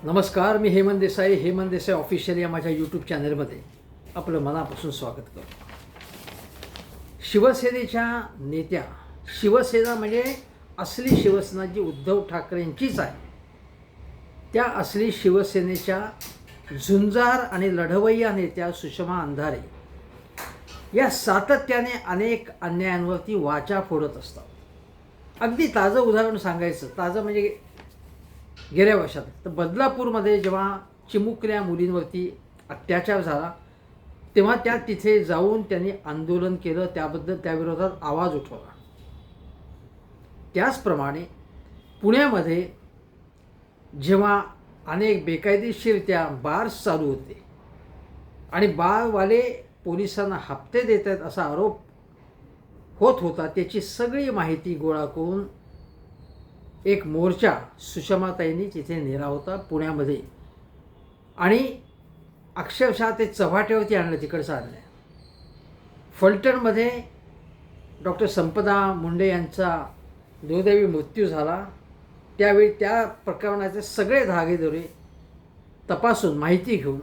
नमस्कार, मी हेमंत देसाई ऑफिशियल या माझ्या यूट्यूब चॅनलमध्ये आपलं मनापासून स्वागत करतो. शिवसेनेच्या नेत्या, शिवसेना म्हणजे असली शिवसेना जी उद्धव ठाकरेंचीच आहे, त्या असली शिवसेनेच्या झुंजार आणि लढवय्या नेत्या सुषमा अंधारे या सातत्याने अनेक अन्यायांवरती वाचा फोडत असतात. अगदी ताजं उदाहरण सांगायचं, ताजं म्हणजे गेल्या वर्षात तर बदलापूरमध्ये जेव्हा चिमुकल्या मुलींवरती अत्याचार झाला तेव्हा त्या तिथे जाऊन त्यांनी आंदोलन केलं, त्याविरोधात आवाज उठवला. त्याचप्रमाणे पुण्यामध्ये जेव्हा अनेक बेकायदेशीररित्या बार्स चालू होते आणि बारवाले पोलिसांना हप्ते देत आहेत असा आरोप होत होता, त्याची सगळी माहिती गोळा करून एक मोर्चा सुषमाताईंनी तिथे नेला होता पुण्यामध्ये आणि अक्षरशः ते चव्हाट्यावरती आणलं, तिकडचं आणलं. फलटणमध्ये डॉक्टर संपदा मुंडे यांचा दुर्दैवी मृत्यू झाला, त्यावेळी त्या प्रकरणाचे सगळे धागेदोरे तपासून माहिती घेऊन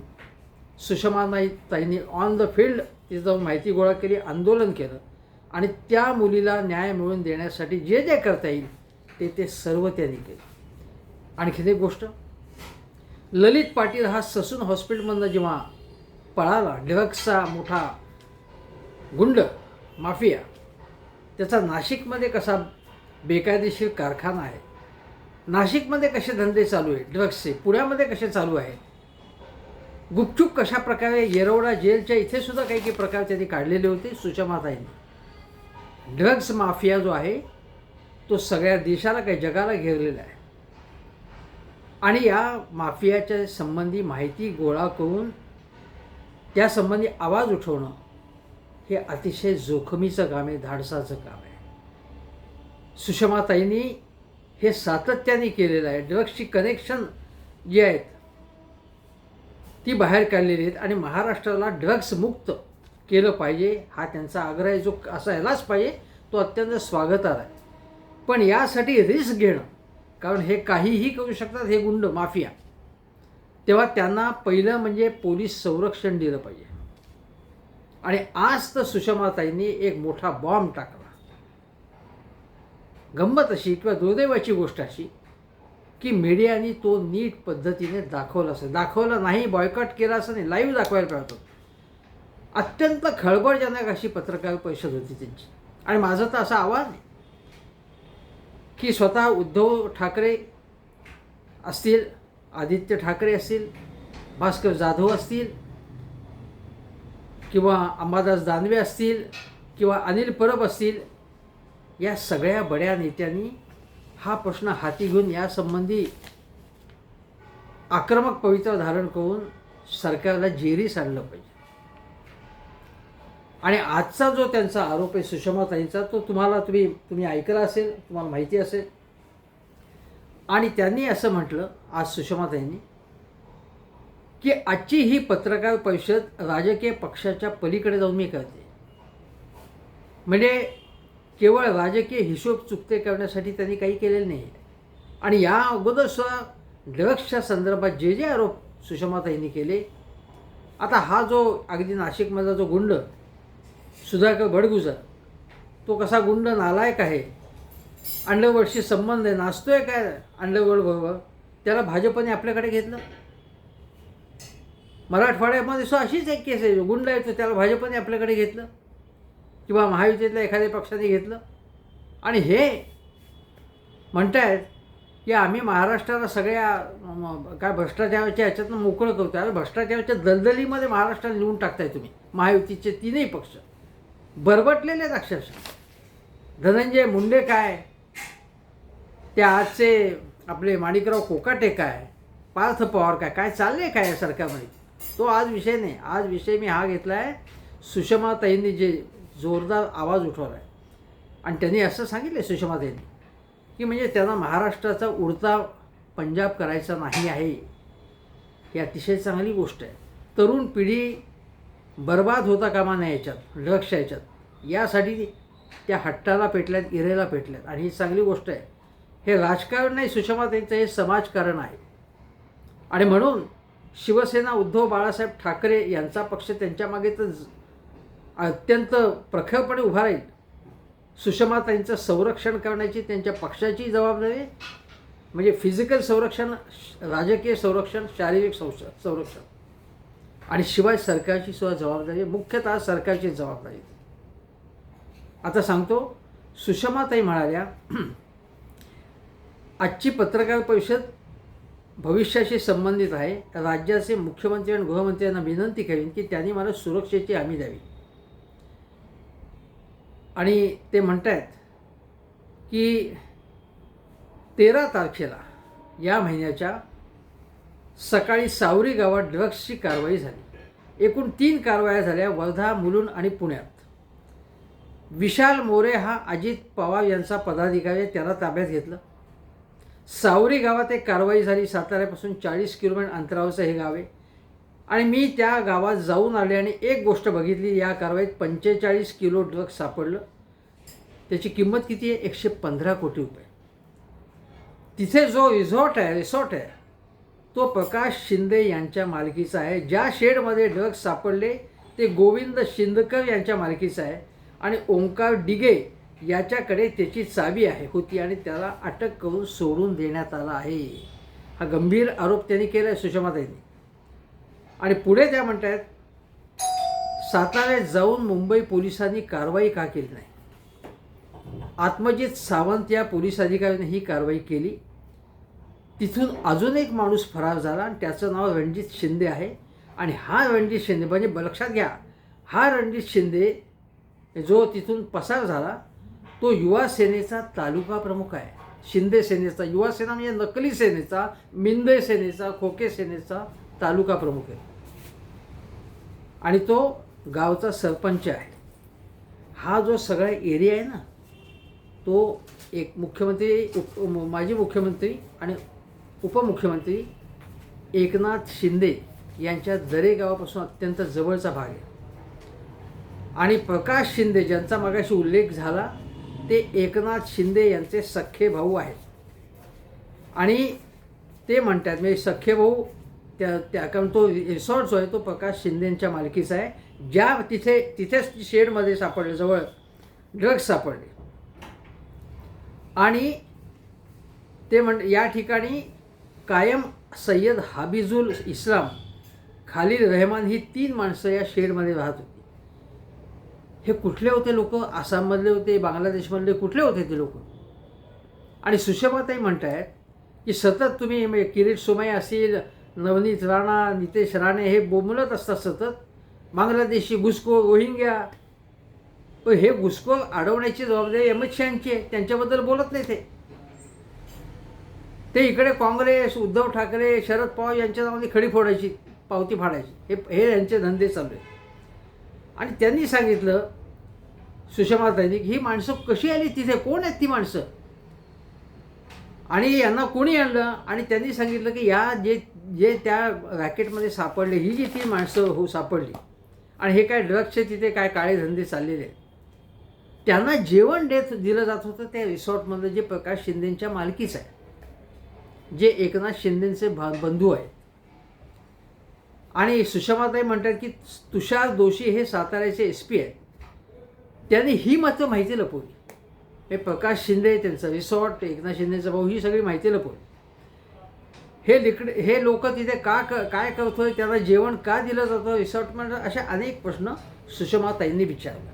सुषमाताईंनी ऑन द फील्ड तिथे जाऊन माहिती गोळा केली, आंदोलन केलं आणि त्या मुलीला न्याय मिळवून देण्यासाठी जे जे करता येईल ते सर्व त्यांनी केले. आणखीन एक गोष्ट, ललित पाटील हा ससून हॉस्पिटलमधनं जेव्हा पळाला, ड्रग्सचा मोठा गुंड माफिया, त्याचा नाशिकमध्ये कसा बेकायदेशीर कारखाना आहे, नाशिकमध्ये कसे धंदे चालू आहे ड्रग्सचे, पुण्यामध्ये कसे चालू आहे, गुपचूप कशा प्रकारे येरवडा जेलच्या इथे सुद्धा काही काही प्रकार त्यांनी काढलेले होते सुषमाताईंनी. ड्रग्स माफिया जो आहे तो सगळ्या देशाला, काही जगाला घेरलेला आहे आणि या माफियाच्या संबंधी माहिती गोळा करून त्यासंबंधी आवाज उठवणं हे अतिशय जोखमीचं काम आहे, धाडसाचं काम आहे. सुषमाताईंनी हे सातत्याने केलेलं आहे. ड्रग्सची कनेक्शन जी आहेत ती बाहेर काढलेली आहेत आणि महाराष्ट्राला ड्रग्स मुक्त केलं पाहिजे हा त्यांचा आग्रह आहे, जो असायलाच पाहिजे, तो अत्यंत स्वागतार्ह आहे. पण यासाठी रिस्क घेणं, कारण हे काहीही करू शकतात हे गुंड माफिया, तेव्हा त्यांना पहिलं म्हणजे पोलीस संरक्षण दिलं पाहिजे. आणि आज तर सुषमाताईंनी एक मोठा बॉम्ब टाकला. गंमत अशी किंवा दुर्दैवाची गोष्ट अशी की मीडियाने तो नीट पद्धतीने दाखवला नाही, बॉयकॉट केला असं नाही, लाईव्ह दाखवायला पाहिजे होतं. अत्यंत खळबळजनक अशी पत्रकार परिषद होती त्यांची. आणि माझं तर असं आव्हान आहे की स्वतः उद्धव ठाकरे असतील, आदित्य ठाकरे असतील, भास्कर जाधव असतील किंवा अंबादास दानवे असतील किंवा अनिल परब असतील, या सगळ्या बड्या नेत्यांनी हा प्रश्न हाती घेऊन यासंबंधी आक्रमक पवित्रा धारण करून सरकारला जेरीस आणलं पाहिजे. आणि आजचा जो त्यांचा आरोप आहे सुषमाताईंचा, तो तुम्ही ऐकला असेल, तुम्हाला माहिती असेल. आणि त्यांनी असं म्हटलं आज सुषमाताईंनी की आजची ही पत्रकार परिषद राजकीय पक्षाच्या पलीकडे जाऊन मी करते. म्हणजे केवळ राजकीय हिशोब चुकते करण्यासाठी त्यांनी काही केलेलं नाही. आणि या अगोदर सुद्धा ड्रग्सच्या संदर्भात जे जे आरोप सुषमाताईंनी केले, आता हा जो अगदी नाशिकमधला जो गुंड सुधाकर बडगुजर, तो कसा गुंड नालायक आहे, अंडरवर्ल्डशी संबंध आहे, नाचतोय काय अंडरवर्ल्ड बरोबर, त्याला भाजपने आपल्याकडे घेतलं. मराठवाड्यामध्ये सुद्धा अशीच एक केस आहे, गुंड आहे तो, त्याला भाजपने आपल्याकडे घेतलं किंवा महायुतीतल्या एखाद्या पक्षाने घेतलं. आणि हे म्हणतायत की आम्ही महाराष्ट्राला सगळ्या काय भ्रष्टाचाराच्या ह्याच्यातनं मोकळं करतो. अरे भ्रष्टाचाराच्या दलदलीमध्ये महाराष्ट्राला नेऊन टाकताय तुम्ही. महायुतीचे तीनही पक्ष बरबटलेले आहेत अक्षरशः. धनंजय मुंडे काय, त्या आजचे आपले माणिकराव कोकाटे काय, पार्थ पवार काय, काय चालले काय या सरकारमध्ये, तो आज विषय नाही. आज विषय मी हा घेतला आहे, सुषमाताईंनी जे जोरदार आवाज उठवला आहे. आणि त्यांनी असं सांगितलं सुषमाताईंनी की म्हणजे त्यांना महाराष्ट्राचा उडता पंजाब करायचा नाही आहे. ही अतिशय चांगली गोष्ट आहे. तरुण पिढी बर्बाद होता कामा नये याच्यात, ड्रग्सच्या याच्यात. यासाठी त्या हट्टाला पेटल्यात, इरेला पेटल्यात. आणि ही चांगली गोष्ट आहे. हे राजकारण नाही सुषमाताईंचं, हे समाजकारण आहे. आणि म्हणून शिवसेना उद्धव बाळासाहेब ठाकरे यांचा पक्ष त्यांच्या मागे तर अत्यंत प्रखरपणे उभा राहील. सुषमाताईंचं संरक्षण करण्याची त्यांच्या पक्षाची जबाबदारी, म्हणजे फिजिकल संरक्षण, राजकीय संरक्षण, शारीरिक संरक्षण, आणि शिवाय सरकारची सुद्धा जबाबदारी, मुख्यतः सरकारची जबाबदारी. आता सांगतो, सुषमाताई म्हणाल्या, आजची पत्रकार परिषद भविष्याशी संबंधित आहे. राज्याचे मुख्यमंत्री आणि गृहमंत्री यांना विनंती करेन की त्यांनी मला सुरक्षेची हमी द्यावी. आणि ते म्हणत आहेत की 13 तारखेला या महिन्याच्या सकाळी सावरी गावात ड्रग्सची कारवाई झाली. एकूण 3 कारवाया झाल्या, वर्धा, मुलुंड आणि पुण्यात. विशाल मोरे हा अजित पवार यांचा पदाधिकारी, त्याला ताब्यात घेतलं. सावरी गावात एक कारवाई झाली. साताऱ्यापासून 40 किलोमीटर अंतरावरचं हे गाव आहे. आणि मी त्या गावात जाऊन आले आणि एक गोष्ट बघितली, या कारवाईत 45 किलो ड्रग्स सापडलं. त्याची किंमत किती आहे? 115 कोटी रुपये. तिथे जो रिसॉर्ट आहे तो प्रकाश शिंदे यांच्या मालकीचा आहे. ज्या शेडमध्ये ड्रग्स सापडले ते गोविंद शिंदकर यांच्या मालकीचं आहे आणि ओंकार डिगे याच्याकडे त्याची चावी होती आणि त्याला अटक करून सोडून देण्यात आला आहे. हा गंभीर आरोप त्यांनी केला आहे सुषमाताईंनी. आणि पुढे त्या म्हणतात, साताऱ्यात जाऊन मुंबई पोलिसांनी कारवाई का केली नाही? आत्मजित सावंत या पोलीस अधिकाऱ्याने ही कारवाई केली. तिथून अजून एक माणूस फरार झाला आणि त्याचं नाव रणजित शिंदे आहे. आणि हा रणजित शिंदे, म्हणजे लक्षात घ्या, हा रणजित शिंदे जो तिथून पसार झाला तो युवा सेनेचा तालुका प्रमुख आहे. शिंदे सेनेचा, युवा सेना म्हणजे नकली सेनेचा, मिंदे सेनेचा, खोके सेनेचा तालुका प्रमुख आहे. आणि तो गावचा सरपंच आहे. हा जो सगळा एरिया आहे ना, तो एक मुख्यमंत्री, माजी मुख्यमंत्री आणि उपमुख्यमंत्री एकनाथ शिंदे यांच्या दरे गावापासून अत्यंत जवळचा भाग आहे. आणि प्रकाश शिंदे ज्यांचा मागाशी उल्लेख झाला ते एकनाथ शिंदे यांचे सख्खे भाऊ आहेत. आणि ते म्हणतात, म्हणजे सख्खे भाऊ, त्या कारण तो रिसॉर्ट जो आहे तो प्रकाश शिंदेंच्या मालकीचा आहे. ज्या तिथेच शेडमध्ये सापडले, जवळ ड्रग्स सापडले. आणि ते या ठिकाणी कायम, सय्यद हाबिजुल इस्लाम, खालील रहमान ही 3 माणसं या शेडमध्ये राहत होती. हे कुठले होते लोक? आसाममधले होते, बांगलादेशमधले, कुठले होते ते लोक? आणि सुषमाताई म्हणत आहेत की सतत तुम्ही किरीट सोमय्य असतील, नवनीत राणा, नितेश राणे हे बोंबलत असतात सतत, बांगलादेशी घुसखोर, रोहिंग्या. पण हे घुसखोर अडवण्याची जबाबदारी अमित शहाची आहे. त्यांच्याबद्दल बोलत नाही ते इकडे काँग्रेस, उद्धव ठाकरे, शरद पवार यांच्या नावाने खडी फोडायची, पावती फाडायची, हे यांचे धंदे चालू आहेत. आणि त्यांनी सांगितलं, सुषमाताईंनी, ही माणसं कशी आली तिथे, कोण आहेत ती माणसं, आणि यांना कोणी आणलं? आणि त्यांनी सांगितलं की या जे त्या रॅकेटमध्ये सापडले, ही जी 3 माणसं सापडली, आणि हे काय ड्रग्सचे तिथे काय काळे धंदे चाललेले आहेत, त्यांना जेवण दिलं जात होतं त्या रिसॉर्टमधलं, जे प्रकाश शिंदेंच्या मालकीचं आहे, जे एकनाथ शिंदेंचे बंधू आहेत. आणि सुषमाताई म्हणतात की तुषार दोशी हे साताऱ्याचे SP आहेत. त्यांनी ही मात्र माहिती लपवली. हे प्रकाश शिंदे, त्यांचं रिसॉर्ट, एकनाथ शिंदेचा भाऊ, ही सगळी माहिती लपवली. हे लोक तिथे काय करतोय, त्यांना जेवण का दिलं जातं रिसॉर्टमध्ये, अशा अनेक प्रश्न सुषमाताईंनी विचारले.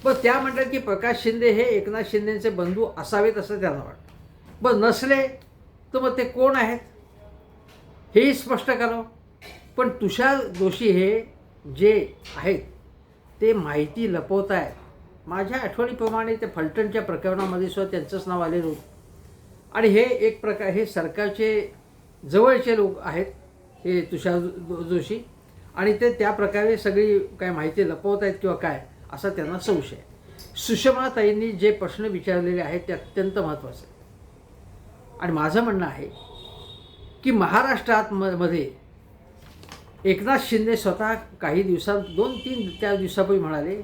पण त्या म्हणतात की प्रकाश शिंदे हे एकनाथ शिंदेचे बंधू असावेत असं त्यांना वाटतं. पण नसले तर मग ते कोण आहेत हेही स्पष्ट करावं. पण तुषार दोशी हे जे आहेत ते माहिती लपवत आहेत. माझ्या आठवणीप्रमाणे ते फलटणच्या प्रकरणामध्ये सुद्धा त्यांचंच नाव आलेलं होतं. आणि हे एक प्रकार, हे सरकारचे जवळचे लोक आहेत हे तुषार दोशी, आणि ते त्या प्रकारे सगळी काय माहिती लपवत आहेत किंवा काय, असा त्यांना संशय आहे. सुषमाताईंनी जे प्रश्न विचारलेले आहेत ते अत्यंत महत्त्वाचे आहे. आणि माझं म्हणणं आहे की महाराष्ट्रात मध्ये एकनाथ शिंदे स्वतः काही दिवसांत 2-3 दिवसापूर्वी म्हणाले,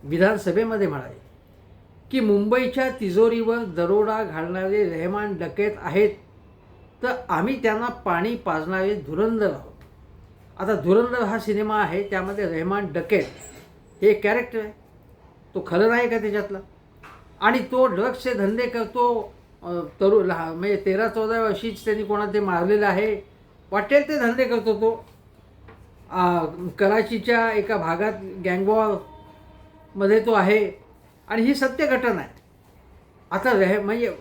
विधानसभेमध्ये म्हणाले की मुंबईच्या तिजोरीवर दरोडा घालणारे रहमान डकैत आहेत, तर आम्ही त्यांना पाणी पाजणारे धुरंधर आहोत. आता धुरंधर हा सिनेमा आहे, त्यामध्ये रेहमान डकेत हे कॅरेक्टर आहे, तो खलनायक आहे त्याच्यातला. आणि तो ड्रग्सचे धंदे करतो. म्हणजे 13-14 वर्षीच त्यांनी कोणाला ते मारलेलं आहे, वाटेल ते धंदे करतो तो. कराचीच्या एका भागात गँगवॉरमध्ये तो आहे आणि ही सत्य घटना आहे. आता म्हणजे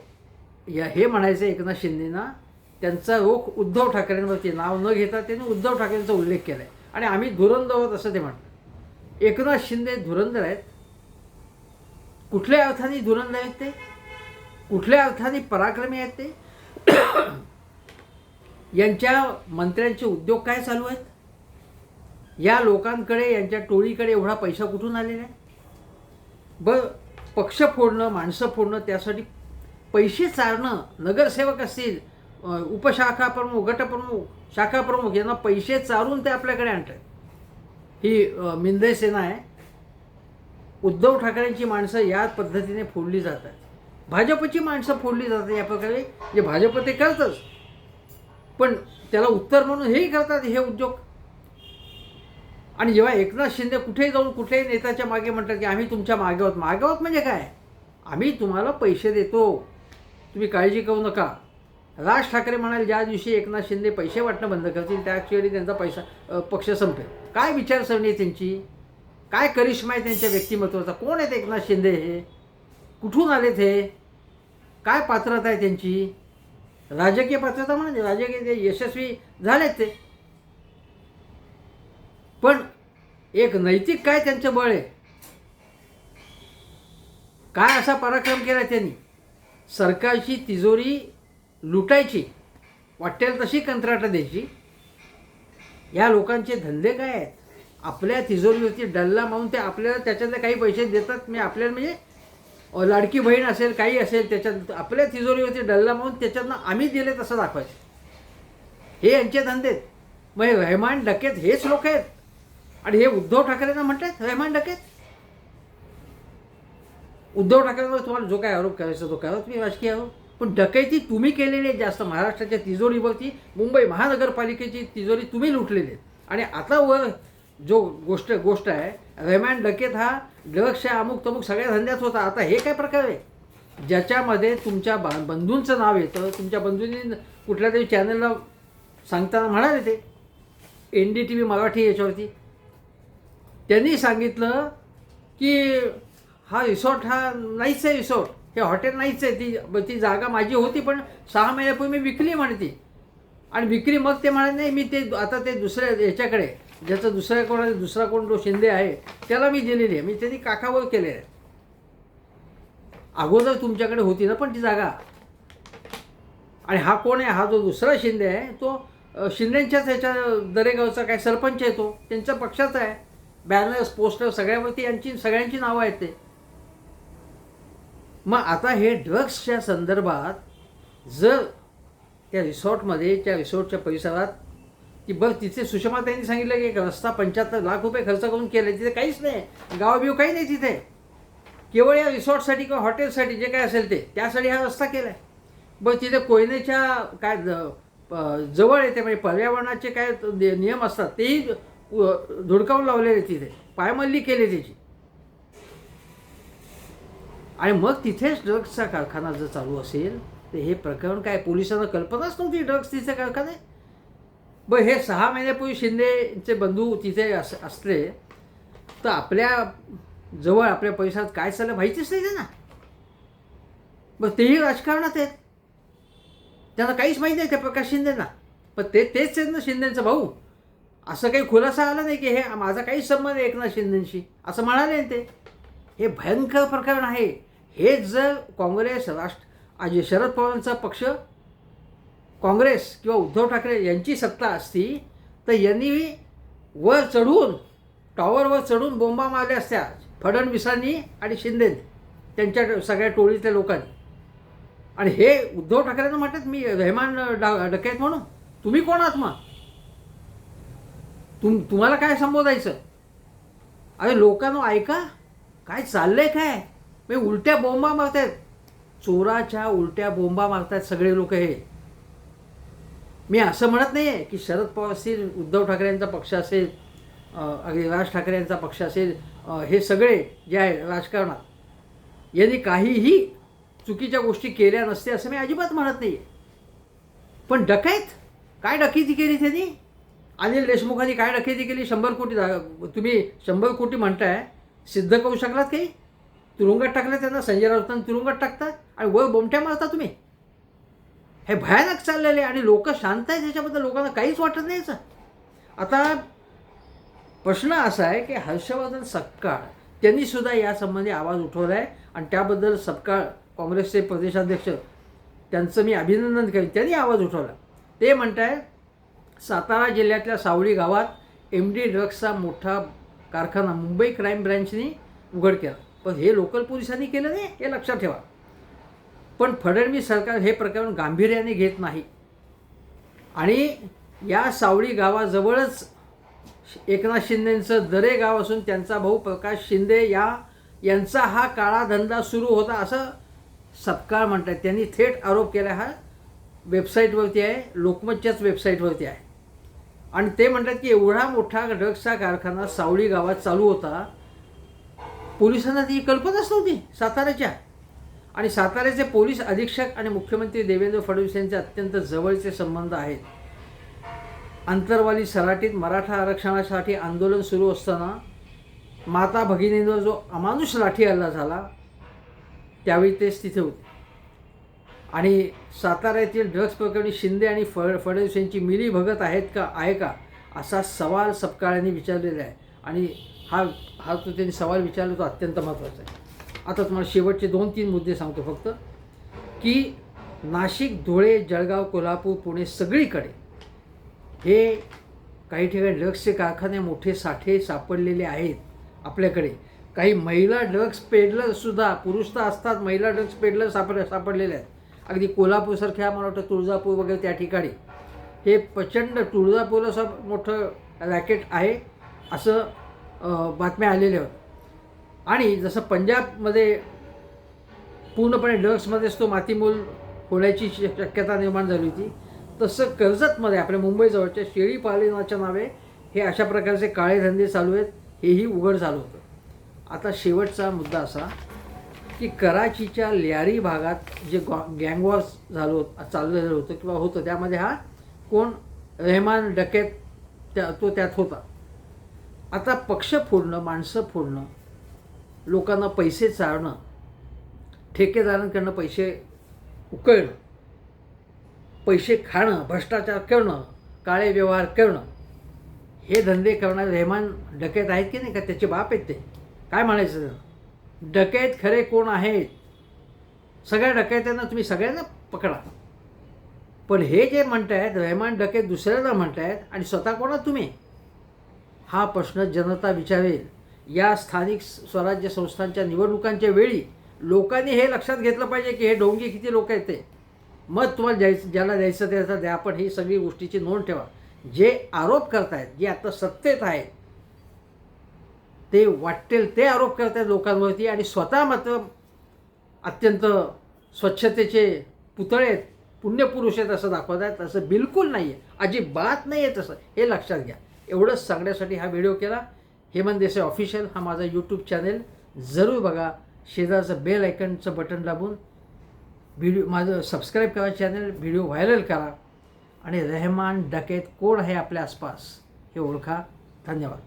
हे म्हणायचं एकनाथ शिंदेना, त्यांचा रोख उद्धव ठाकरेंवरती नाव न घेता त्यांनी उद्धव ठाकरेंचा उल्लेख केला आहे आणि आम्ही धुरंधर आहोत असं ते म्हणतात. एकनाथ शिंदे धुरंधर आहेत. कुठल्या अर्थाने धुरंधर आहेत ते? कुठल्या अर्थाने पराक्रमी आहेत ते? यांच्या मंत्र्यांचे उद्योग काय चालू आहेत? या लोकांकडे, यांच्या टोळीकडे एवढा पैसा कुठून आलेला आहे? पक्ष फोडणं, माणसं फोडणं, त्यासाठी पैसे चारणं. नगरसेवक असतील, उपशाखा प्रमुख, गटप्रमुख, शाखा प्रमुख यांना पैसे चारून ते आपल्याकडे आणतात. ही मिंदे सेना आहे. उद्धव ठाकरेंची माणसं या पद्धतीने फोडली जातात. भाजपची माणसं फोडली जातात या प्रकारे. जे भाजप ते करतच, पण त्याला उत्तर म्हणून हेही करतात हे उद्योग. आणि जेव्हा एकनाथ शिंदे कुठेही जाऊन कुठल्याही नेत्याच्या मागे म्हणतात की आम्ही तुमच्या मागे आहोत. मागे आहोत म्हणजे काय? आम्ही तुम्हाला पैसे देतो, तुम्ही काळजी करू नका. राज ठाकरे म्हणाले ज्या दिवशी एकनाथ शिंदे पैसे वाटणं बंद करतील त्या क्षणी त्यांचा पक्ष संपेल. काय विचारसरणी आहे त्यांची? काय करिश्मा आहे त्यांच्या व्यक्तिमत्वाचा? कोण आहेत एकनाथ शिंदे? हे कुठून आलेत? हे काय पात्रता आहे त्यांची? राजकीय पात्रता म्हणजे राजकीय ते यशस्वी झालेत ते, पण एक नैतिक काय त्यांचं बळ आहे? काय असा पराक्रम केला त्यांनी? सरकारची तिजोरी लुटायची, वाटेल तशी कंत्राटं द्यायची. या लोकांचे धंदे काय आहेत? आपल्या तिजोरीवरती डल्ला मारून ते आपल्याला त्याच्यातले काही पैसे देतात. मी आपल्याला म्हणजे लाडकी बहीण असेल, काही असेल, त्याच्यात आपल्या तिजोरीवरती डल्ला मारून त्याच्यातनं आम्ही दिले तसं दाखवायचं. हे यांचे धंदे आहेत. मग हे रेहमान डकेत हेच लोक आहेत. आणि हे उद्धव ठाकरेंना म्हणतात रेहमान डकेत. उद्धव ठाकरेंवर तुम्हाला जो काय आरोप करायचा तो करा, तुम्ही राजकीय आरोप, पण डकैती तुम्ही केलेली आहे जास्त. महाराष्ट्राच्या तिजोरीवरती, मुंबई महानगरपालिकेची तिजोरी तुम्ही लुटलेली आहे. आणि आता वर जो गोष्ट आहे, रेहमान डकेत हा ड्रग्सच्या अमुक तमुक सगळ्या धंद्यात होता. आता हे काय प्रकार आहे ज्याच्यामध्ये तुमच्या बंधूंचं नाव येतं? तुमच्या बंधूंनी कुठल्या तरी चॅनलला सांगताना म्हणाले ते NDTV मराठी याच्यावरती त्यांनी सांगितलं की हा रिसॉर्ट हा नाहीच आहे, रिसॉर्ट हे हॉटेल नाहीच आहे, ती जागा माझी होती पण 6 महिन्यापूर्वी मी विकली म्हणे ती. आणि विक्री मग ते म्हणाले नाही मी ते आता ते दुसऱ्या याच्याकडे, ज्याचं दुसरा कोण जो शिंदे आहे त्याला मी दिलेली आहे, मी त्यांनी काकावर केलेलं आहे. अगोदर तुमच्याकडे होती ना पण ती जागा. आणि हा कोण आहे? हा जो दुसरा शिंदे आहे तो शिंदेंच्याच ह्याच्या दरेगावचा काय सरपंच आहे, तो त्यांच्या पक्षाचा आहे. बॅनर्स पोस्टर सगळ्यावरती सगळ्यांची नावं आहेत ते. मग आता हे ड्रग्सच्या संदर्भात जर त्या रिसॉर्टमध्ये, त्या रिसॉर्टच्या परिसरात तिथे सुषमा त्यांनी सांगितलं की एक रस्ता 75 लाख रुपये खर्च करून केले, तिथे काहीच नाही, गावबिव काही नाही तिथे, केवळ या रिसॉर्टसाठी किंवा हॉटेलसाठी जे काय असेल ते त्यासाठी हा रस्ता केला आहे. बरं तिथे कोयनेच्या काय जवळ येते, म्हणजे पर्यावरणाचे काय नियम असतात तेही धुडकावून लावलेले तिथे, पायमल्ली केली त्याची. आणि मग तिथेच ड्रग्सचा कारखाना जर चालू असेल तर हे प्रकरण काय? पोलिसांना कल्पनाच नव्हती ड्रग्स तिथे कारखाने. बरं हे 6 महिन्यापूर्वी शिंदेचे बंधू तिथे असले तर आपल्या जवळ आपल्या परिसरात काय चाललं माहितीच नाही त्यांना. बरं तेही राजकारणात आहेत, त्यांना काहीच माहिती नाही त्या प्रकाश शिंदेंना. पण तेच आहेत ना शिंदेंचा भाऊ. असं काही खुलासा आला नाही की हे माझा काहीच संबंध आहे एकनाथ शिंदेंशी असं म्हणाले ते. हे भयंकर प्रकरण आहे. हे जर काँग्रेस शरद पवारांचा पक्ष, काँग्रेस किंवा उद्धव ठाकरे यांची सत्ता असती तर यांनी वर चढून, टॉवरवर चढून बोंबा मारल्या असत्या फडणवीसांनी आणि शिंदे त्यांच्या सगळ्या टोळीतल्या लोकांनी. आणि हे उद्धव ठाकरेंना म्हणतात मी रेहमान डकैत म्हणून. तुम्ही कोण आहात मग? तुम्हाला काय संबोधायचं? अरे लोकांना ऐका काय चाललंय काय. मी उलट्या बोंबा मारतात, चोराच्या उलट्या बोंबा मारतात सगळे लोक. हे मी असं म्हणत नाही आहे की शरद पवार असतील, उद्धव ठाकरे यांचा पक्ष असेल, अगदी राज ठाकरे यांचा पक्ष असेल, हे सगळे जे आहे राजकारणात यांनी काहीही चुकीच्या गोष्टी केल्या नसते असं मी अजिबात म्हणत नाही आहे. पण डकैत काय डकेती केली त्यांनी? अनिल देशमुखांनी काय डकेती केली? 100 कोटी. तुम्ही 100 कोटी म्हणताय, सिद्ध करू शकलात काही? तुरुंगात टाकलं त्यांना, संजय राऊतांना तुरुंगात टाकतात आणि वर बोमट्या मारता तुम्ही. हे भयानक चाललेले आणि लोक शांत आहेत, त्याच्याबद्दल लोकांना काहीच वाटत नाही याचं. आता प्रश्न असा आहे की हर्षवर्धन सपकाळ त्यांनी सुद्धा यासंबंधी आवाज उठवला आहे आणि त्याबद्दल सपकाळ काँग्रेसचे प्रदेशाध्यक्ष त्यांचं मी अभिनंदन करेन. त्यांनी आवाज उठवला. ते म्हणत आहे सातारा जिल्ह्यातल्या सावळी गावात MD ड्रग्सचा मोठा कारखाना मुंबई क्राईम ब्रँचनी उघड केला. पण हे लोकल पोलिसांनी केलं नाही, हे लक्षात ठेवा. पण फडणवीस सरकार हे प्रकरण गांभीर्याने घेत नाही आणि या सावळी गावाजवळच एकनाथ शिंदेंचं दरे गाव असून त्यांचा भाऊ प्रकाश शिंदे यांचा हा काळा धंदा सुरू होता असं सपकाळ म्हणतात. त्यांनी थेट आरोप केला. हा वेबसाईटवरती आहे, लोकमतच्याच वेबसाईटवरती आहे. आणि ते म्हणतात की एवढा मोठा ड्रग्सचा कारखाना सावळी गावात चालू होता, पोलिसांना ती कल्पनाच नव्हती साताऱ्याच्या. आणि साताऱ्याचे पोलीस अधीक्षक आणि मुख्यमंत्री देवेंद्र फडणवीस यांचे अत्यंत जवळचे संबंध आहेत. अंतरवाली सराटीत मराठा आरक्षणासाठी आंदोलन सुरू असताना माता भगिनींवर जो अमानुष लाठी हल्ला झाला त्यावेळी तेच तिथे होते. आणि सातारा येथील ड्रग्स प्रकरणी शिंदे आणि फडणवीस यांची मिलीभगत आहे का असा सवाल सपकाळांनी विचारलेला आहे. आणि हा जो त्यांनी सवाल विचारला तो अत्यंत महत्त्वाचा आहे. आता तुम्हाला शेवटचे 2-3 मुद्दे सांगतो फक्त, की नाशिक, धुळे, जळगाव, कोल्हापूर, पुणे सगळीकडे हे काही ठिकाणी ड्रग्सचे कारखाने मोठे साठे सापडलेले आहेत आपल्याकडे. काही महिला ड्रग्स पेडलरसुद्धा, पुरुष तर असतात, महिला ड्रग्स पेडलर सापडलेले आहेत. अगदी कोल्हापूरसारख्या मला वाटतं तुळजापूर वगैरे त्या ठिकाणी हे प्रचंड, तुळजापूरला असं मोठं रॅकेट आहे असं बातम्या आलेल्या होत्या. आणि जसं पंजाबमध्ये पूर्णपणे ड्रग्समध्येच तो मातीमूल होण्याची शक्यता निर्माण झाली होती, तसं कर्जतमध्ये आपल्या मुंबईजवळच्या शेळी पालनाच्या नावे हे अशा प्रकारचे काळे धंदे चालू आहेत, हेही उघड झालं होतं. आता शेवटचा मुद्दा असा की कराचीच्या लियारी भागात जे गँगवॉर चाललेलं होतं किंवा होतं, त्यामध्ये हा कोण रहमान डकैत तो त्यात होता. आता पक्ष फोडणं, माणसं फोडणं, लोकांना पैसे चारणं, ठेकेदारांकडनं पैसे उकळणं, पैसे खाणं, भ्रष्टाचार करणं, काळे व्यवहार करणं, हे धंदे करणारे रहमान डकैत आहेत की नाही का? त्याचे बाप आहेत ते. काय म्हणायचं त्यांना? डकैत खरे कोण आहेत? सगळ्या डकैत्यांना तुम्ही सगळ्यांना पकडा. पण हे जे म्हणतायत रहमान डकैत दुसऱ्याला म्हणतायत आणि स्वतः कोणा तुम्ही? हा प्रश्न जनता विचारेल. या स्थानिक स्वराज्य संस्थांच्या निवडणुकांच्या वेळी लोकांनी हे लक्षात घेतलं पाहिजे की हे ढोंगी किती लोक आहेत ते. मत तुम्हाला ज्याला द्यायचं त्याचा द्या, पण ही सगळी गोष्टीची नोंद ठेवा. जे आरोप करतायत, जे आता सत्तेत आहेत, ते वाटेल ते आरोप करतायत लोकांवरती आणि स्वतः मात्र अत्यंत स्वच्छतेचे पुतळे आहेत, पुण्यपुरुष आहेत असं दाखवत आहेत. असं बिलकुल नाही आहे, अजिबात नाही आहे तसं, हे लक्षात घ्या. एवढंच सांगण्यासाठी हा व्हिडिओ केला. हेमंत देसाई ऑफिशियल हा माझा यूट्यूब चॅनेल जरूर बघा. शेजारचं बेल आयकनचं बटन दाबून व्हिडिओ माझं सबस्क्राईब करा, चॅनल व्हिडिओ व्हायरल करा आणि रहमान डकैत कोण आहे आपल्या आसपास हे ओळखा. धन्यवाद.